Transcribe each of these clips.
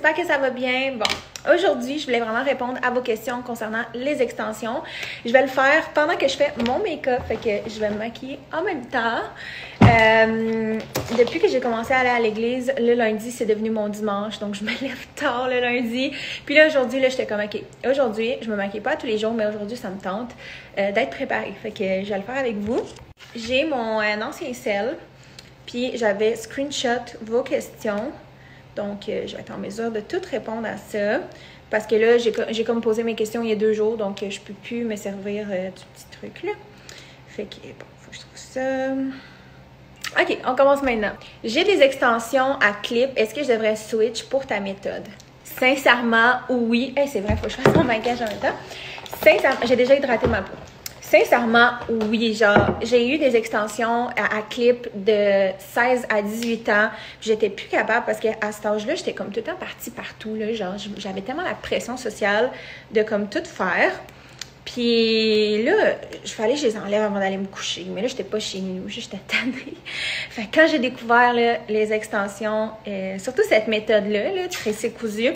j'espère que ça va bien. Bon, aujourd'hui, je voulais vraiment répondre à vos questions concernant les extensions. Je vais le faire pendant que je fais mon make-up, fait que je vais me maquiller en même temps. Depuis que j'ai commencé à aller à l'église, le lundi, c'est devenu mon dimanche, donc je me lève tard le lundi. Puis là, aujourd'hui, là, j'étais comme, OK, aujourd'hui, je me maquille pas tous les jours, mais aujourd'hui, ça me tente d'être préparée. Fait que je vais le faire avec vous. J'ai mon ancien sel, puis j'avais screenshot vos questions. Donc, je vais être en mesure de tout répondre à ça. Parce que là, j'ai comme posé mes questions il y a 2 jours, donc je peux plus me servir du petit truc là. Fait que, bon, faut que je trouve ça. OK, on commence maintenant. J'ai des extensions à clip. Est-ce que je devrais switch pour ta méthode? Sincèrement, oui. Hey, c'est vrai, faut que je fasse mon maquillage en même temps. Sincèrement, j'ai déjà hydraté ma peau. Sincèrement, oui. Genre, j'ai eu des extensions à clip de 16 à 18 ans. J'étais plus capable parce qu'à cet âge-là, j'étais comme tout le temps partie partout. Là, genre, j'avais tellement la pression sociale de comme tout faire. Puis là, il fallait que je les enlève avant d'aller me coucher. Mais là, j'étais pas chez nous, j'étais tannée. Fait que quand j'ai découvert là, les extensions, surtout cette méthode-là, là, tressé cousu,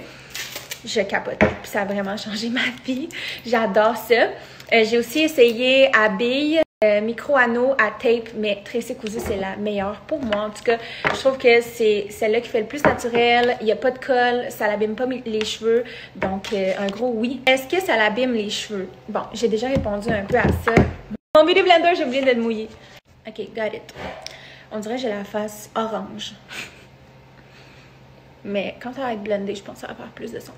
je capotais. Puis ça a vraiment changé ma vie. J'adore ça. J'ai aussi essayé à billes, micro-anneaux à tape, mais tressé cousu, c'est la meilleure pour moi. En tout cas, je trouve que c'est celle-là qui fait le plus naturel. Il n'y a pas de colle, ça l'abîme pas les cheveux. Donc, un gros oui. Est-ce que ça l'abîme les cheveux? Bon, j'ai déjà répondu un peu à ça. Mon Beauty Blender, j'ai oublié de le mouiller. OK, got it. On dirait que j'ai la face orange. Mais quand ça va être blendé, je pense que ça va faire plus de sens.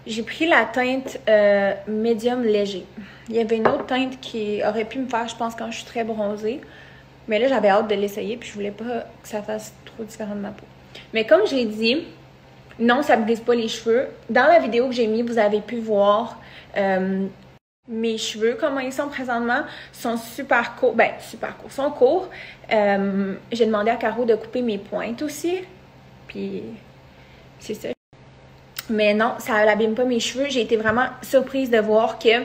J'ai pris la teinte médium léger. Il y avait une autre teinte qui aurait pu me faire, je pense, quand je suis très bronzée. Mais là, j'avais hâte de l'essayer, puis je voulais pas que ça fasse trop différent de ma peau. Mais comme je l'ai dit, non, ça ne me brise pas les cheveux. Dans la vidéo que j'ai mis, vous avez pu voir mes cheveux, comment ils sont présentement. Sont super courts. Ben, super courts. Sont courts. J'ai demandé à Caro de couper mes pointes aussi. Puis, c'est ça. Mais non, ça n'abîme pas mes cheveux. J'ai été vraiment surprise de voir que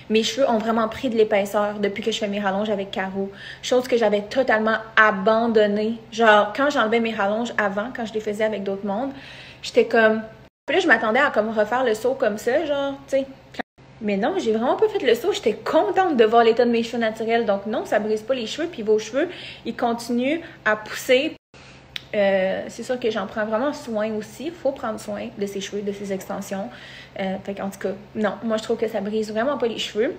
mes cheveux ont vraiment pris de l'épaisseur depuis que je fais mes rallonges avec Caro. Chose que j'avais totalement abandonnée. Genre, quand j'enlevais mes rallonges avant, quand je les faisais avec d'autres mondes, j'étais comme... Puis là, je m'attendais à comme refaire le saut comme ça, genre, tu sais. Mais non, j'ai vraiment pas fait le saut. J'étais contente de voir l'état de mes cheveux naturels. Donc non, ça brise pas les cheveux. Puis vos cheveux, ils continuent à pousser. C'est sûr que j'en prends vraiment soin aussi. Il faut prendre soin de ses cheveux, de ses extensions. En tout cas, non. Moi, je trouve que ça brise vraiment pas les cheveux.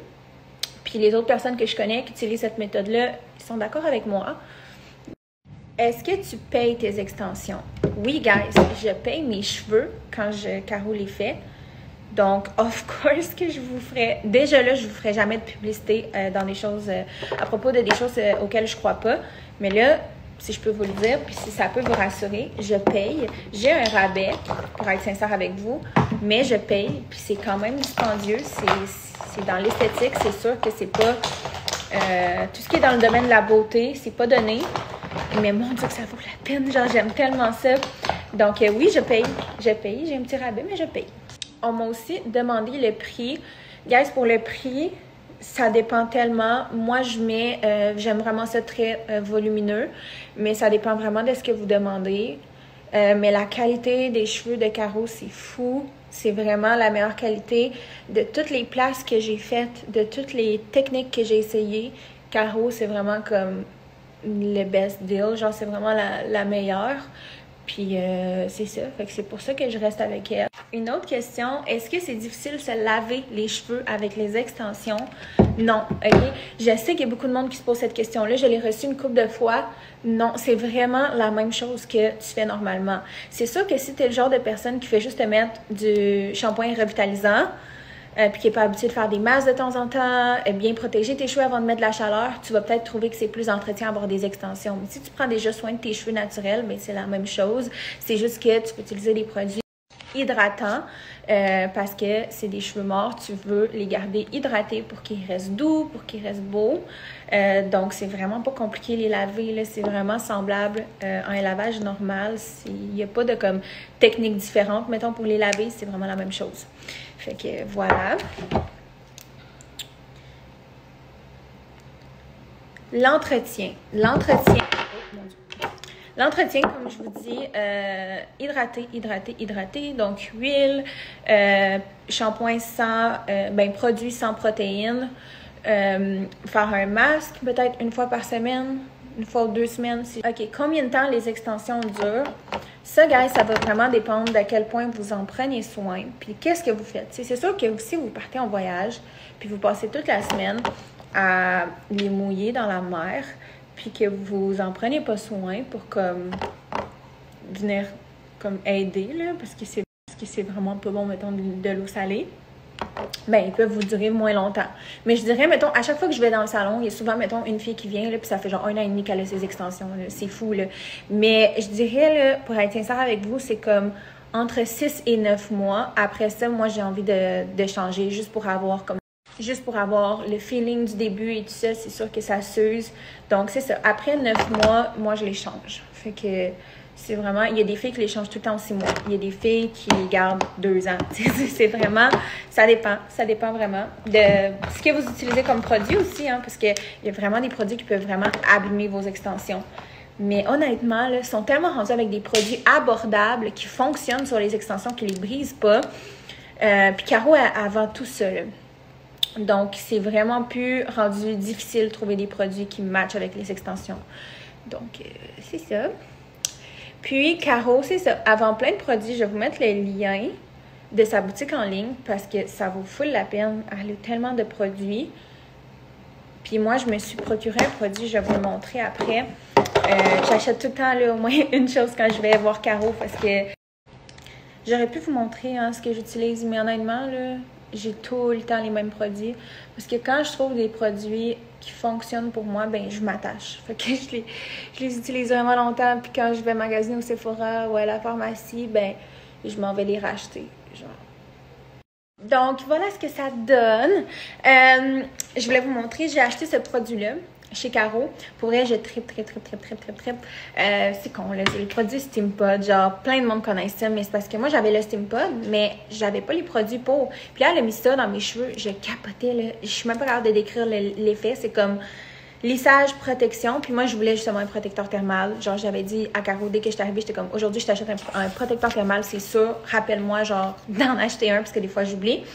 Puis les autres personnes que je connais qui utilisent cette méthode-là, ils sont d'accord avec moi. Est-ce que tu payes tes extensions? Oui, guys, je paye mes cheveux quand Caro les fait. Donc, of course que je vous ferai... Déjà là, je vous ferai jamais de publicité dans des choses... à propos de des choses auxquelles je crois pas. Mais là... Si je peux vous le dire, puis si ça peut vous rassurer, je paye. J'ai un rabais, pour être sincère avec vous, mais je paye, puis c'est quand même dispendieux. C'est dans l'esthétique, c'est sûr que c'est pas... tout ce qui est dans le domaine de la beauté, c'est pas donné. Mais mon Dieu que ça vaut la peine, genre j'aime tellement ça. Donc oui, je paye. J'ai un petit rabais, mais je paye. On m'a aussi demandé le prix. Guys, pour le prix... Ça dépend tellement. Moi, j'aime vraiment ça très volumineux, mais ça dépend vraiment de ce que vous demandez. Mais la qualité des cheveux de Caro, c'est fou. C'est vraiment la meilleure qualité de toutes les places que j'ai faites, de toutes les techniques que j'ai essayées. Caro, c'est vraiment comme le best deal. Genre, c'est vraiment la meilleure. Puis c'est ça, fait que c'est pour ça que je reste avec elle. Une autre question, est-ce que c'est difficile de se laver les cheveux avec les extensions? Non, ok? Je sais qu'il y a beaucoup de monde qui se pose cette question-là, je l'ai reçue une couple de fois. Non, c'est vraiment la même chose que tu fais normalement. C'est sûr que si tu es le genre de personne qui fait juste te mettre du shampoing revitalisant, puis qui n'est pas habitué de faire des masses de temps en temps, bien protéger tes cheveux avant de mettre de la chaleur, tu vas peut-être trouver que c'est plus entretien avoir des extensions. Mais si tu prends déjà soin de tes cheveux naturels, bien, c'est la même chose. C'est juste que tu peux utiliser des produits hydratants parce que c'est des cheveux morts. Tu veux les garder hydratés pour qu'ils restent doux, pour qu'ils restent beaux. Donc, c'est vraiment pas compliqué les laver. C'est vraiment semblable à un lavage normal. Il n'y a pas de comme technique différente. Mettons, pour les laver, c'est vraiment la même chose. Fait que voilà. L'entretien. L'entretien, comme je vous dis, hydrater. Donc, huile, shampoing sans, produit sans protéines. Faire un masque peut-être une fois par semaine, une fois ou 2 semaines. OK, combien de temps les extensions durent? Ça, guys, ça va vraiment dépendre d'à quel point vous en prenez soin. Puis, qu'est-ce que vous faites? C'est sûr que si vous partez en voyage, puis vous passez toute la semaine à les mouiller dans la mer, puis que vous en prenez pas soin pour comme venir comme aider, là, parce que c'est vraiment pas bon, mettons, de l'eau salée, ben ils peuvent vous durer moins longtemps. Mais je dirais, mettons, à chaque fois que je vais dans le salon, il y a souvent, mettons, une fille qui vient, là, puis ça fait genre 1 an et demi qu'elle a ses extensions, là. C'est fou, là. Mais je dirais, là, pour être sincère avec vous, c'est comme entre 6 et 9 mois. Après ça, moi, j'ai envie de changer juste pour avoir le feeling du début et tout ça. C'est sûr que ça s'use. Donc, c'est ça. Après 9 mois, moi, je les change. Fait que c'est vraiment... Il y a des filles qui les changent tout le temps en 6 mois. Il y a des filles qui les gardent 2 ans. C'est vraiment... Ça dépend. Ça dépend vraiment de ce que vous utilisez comme produit aussi, hein, parce qu'il y a vraiment des produits qui peuvent vraiment abîmer vos extensions. Mais honnêtement, là, ils sont tellement rendus avec des produits abordables qui fonctionnent sur les extensions, qui les brisent pas. Puis Caro avant tout ça, là. Donc, c'est vraiment plus rendu difficile de trouver des produits qui matchent avec les extensions. Donc, c'est ça. Puis, Caro, c'est ça. Avant plein de produits, je vais vous mettre le lien de sa boutique en ligne parce que ça vaut full la peine. Elle a tellement de produits. Puis moi, je me suis procuré un produit, je vais vous le montrer après. J'achète tout le temps là, au moins une chose quand je vais voir Caro parce que j'aurais pu vous montrer hein, ce que j'utilise, mais honnêtement, là, j'ai tout le temps les mêmes produits. Parce que quand je trouve des produits qui fonctionnent pour moi, ben je m'attache. Fait que je les utilise vraiment longtemps. Puis quand je vais magasiner au Sephora ou à la pharmacie, ben je m'en vais les racheter. Genre. Donc, voilà ce que ça donne. Je voulais vous montrer, j'ai acheté ce produit-là chez Caro. Pour vrai, je tripe. C'est con, là. C'est le produit Steampod. Genre, plein de monde connaît ça, mais c'est parce que moi, j'avais le Steampod, mais j'avais pas les produits pour. Puis là, elle a mis ça dans mes cheveux. Je capotais, là. Je suis même pas capable de décrire l'effet. C'est comme lissage, protection. Puis moi, je voulais justement un protecteur thermal. Genre, j'avais dit à Caro, dès que je suis arrivée, j'étais comme, aujourd'hui, je t'achète un protecteur thermal, c'est sûr. Rappelle-moi, genre, d'en acheter un, parce que des fois, j'oublie.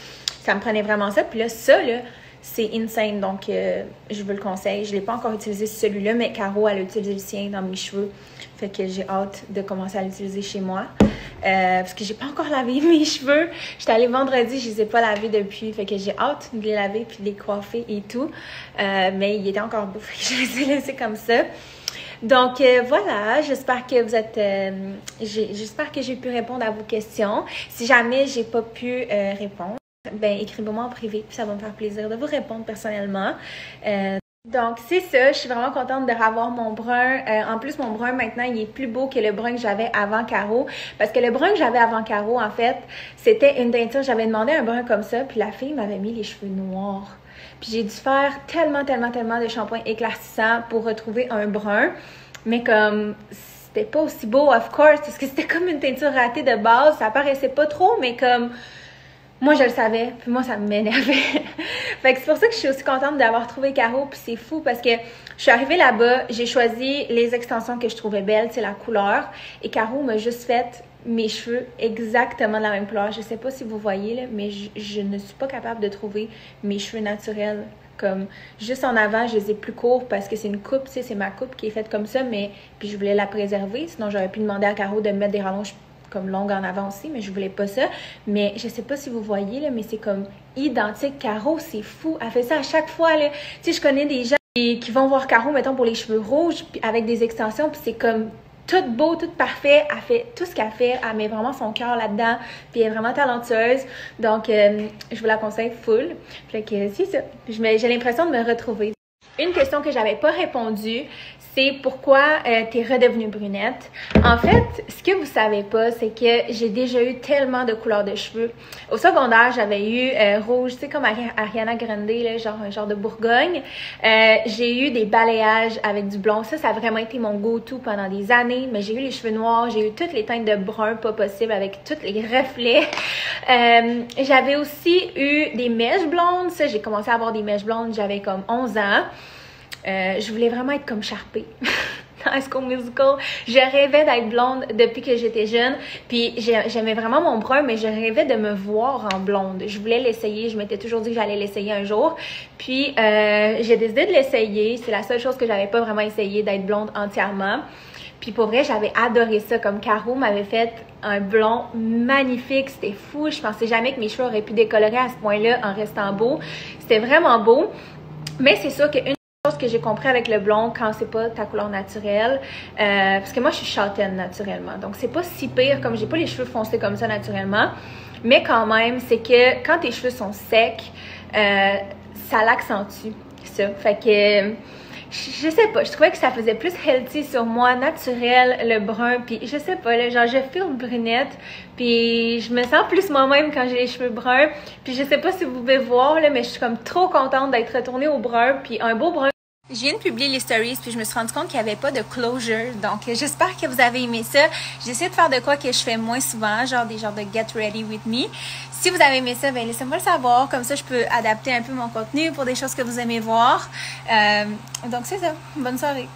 Ça me prenait vraiment ça. Puis là, ça, là, c'est insane. Donc, je vous le conseille. Je ne l'ai pas encore utilisé celui-là, mais Caro, elle a utilisé le sien dans mes cheveux. Fait que j'ai hâte de commencer à l'utiliser chez moi. Parce que j'ai pas encore lavé mes cheveux. J'étais allée vendredi, je les ai pas lavés depuis. Fait que j'ai hâte de les laver puis de les coiffer et tout. Mais il était encore beau. Fait que je les ai laissés comme ça. Donc, voilà, j'espère que vous êtes... j'espère que j'ai pu répondre à vos questions. Si jamais j'ai pas pu répondre, ben écrivez-moi en privé, puis ça va me faire plaisir de vous répondre personnellement. Donc, c'est ça. Je suis vraiment contente de revoir mon brun. En plus, mon brun, maintenant, il est plus beau que le brun que j'avais avant Caro. Parce que le brun que j'avais avant Caro, en fait, c'était une teinture. J'avais demandé un brun comme ça, puis la fille m'avait mis les cheveux noirs. Puis j'ai dû faire tellement de shampoings éclaircissants pour retrouver un brun. Mais comme... c'était pas aussi beau, of course, parce que c'était comme une teinture ratée de base. Ça paraissait pas trop, mais comme... moi, je le savais, puis moi, ça m'énervait. Fait que c'est pour ça que je suis aussi contente d'avoir trouvé Caro, puis c'est fou parce que je suis arrivée là-bas, j'ai choisi les extensions que je trouvais belles, c'est la couleur, et Caro m'a juste fait mes cheveux exactement de la même couleur. Je sais pas si vous voyez, là, mais je ne suis pas capable de trouver mes cheveux naturels. Comme, juste en avant, je les ai plus courts parce que c'est une coupe, tu sais, c'est ma coupe qui est faite comme ça, mais puis je voulais la préserver, sinon j'aurais pu demander à Caro de me mettre des rallonges comme longue en avant aussi, mais je voulais pas ça. Mais je sais pas si vous voyez, là, mais c'est comme identique. Caro, c'est fou. Elle fait ça à chaque fois, là. Tu sais, je connais des gens qui vont voir Caro, mettons, pour les cheveux rouges, puis avec des extensions, puis c'est comme tout beau, tout parfait. Elle fait tout ce qu'elle fait. Elle met vraiment son cœur là-dedans, puis elle est vraiment talentueuse. Donc, je vous la conseille full. Fait que c'est ça. J'ai l'impression de me retrouver. Une question que j'avais pas répondu, c'est pourquoi t'es redevenue brunette. En fait, ce que vous savez pas, c'est que j'ai déjà eu tellement de couleurs de cheveux. Au secondaire, j'avais eu rouge, tu sais, comme Ariana Grande, là, genre un genre de Bourgogne. J'ai eu des balayages avec du blond. Ça a vraiment été mon go-to pendant des années. Mais j'ai eu les cheveux noirs, j'ai eu toutes les teintes de brun pas possible avec tous les reflets. J'avais aussi eu des mèches blondes. Ça, j'ai commencé à avoir des mèches blondes, j'avais comme 11 ans. Je voulais vraiment être comme Sharpay. High School Musical. Je rêvais d'être blonde depuis que j'étais jeune. Puis j'aimais vraiment mon brun, mais je rêvais de me voir en blonde. Je voulais l'essayer. Je m'étais toujours dit que j'allais l'essayer un jour. Puis j'ai décidé de l'essayer. C'est la seule chose que j'avais pas vraiment essayé, d'être blonde entièrement. Puis pour vrai, j'avais adoré ça. Comme Caro m'avait fait un blond magnifique. C'était fou. Je pensais jamais que mes cheveux auraient pu décolorer à ce point-là en restant beau. C'était vraiment beau. Mais c'est sûr qu'une chose que j'ai compris avec le blond quand c'est pas ta couleur naturelle, parce que moi je suis châtaine naturellement, donc c'est pas si pire comme j'ai pas les cheveux foncés comme ça naturellement, mais quand même c'est que quand tes cheveux sont secs, ça l'accentue ça. Fait que je sais pas, je trouvais que ça faisait plus healthy sur moi, naturel, le brun, puis je sais pas, là, genre je feel brunette, puis je me sens plus moi-même quand j'ai les cheveux bruns, puis je sais pas si vous pouvez voir, là, mais je suis comme trop contente d'être retournée au brun, puis un beau brun. Je viens de publier les stories, puis je me suis rendu compte qu'il n'y avait pas de closure, donc j'espère que vous avez aimé ça. J'essaie de faire de quoi que je fais moins souvent, genre des genres de Get Ready With Me. Si vous avez aimé ça, ben laissez-moi le savoir, comme ça je peux adapter un peu mon contenu pour des choses que vous aimez voir. Donc c'est ça, bonne soirée.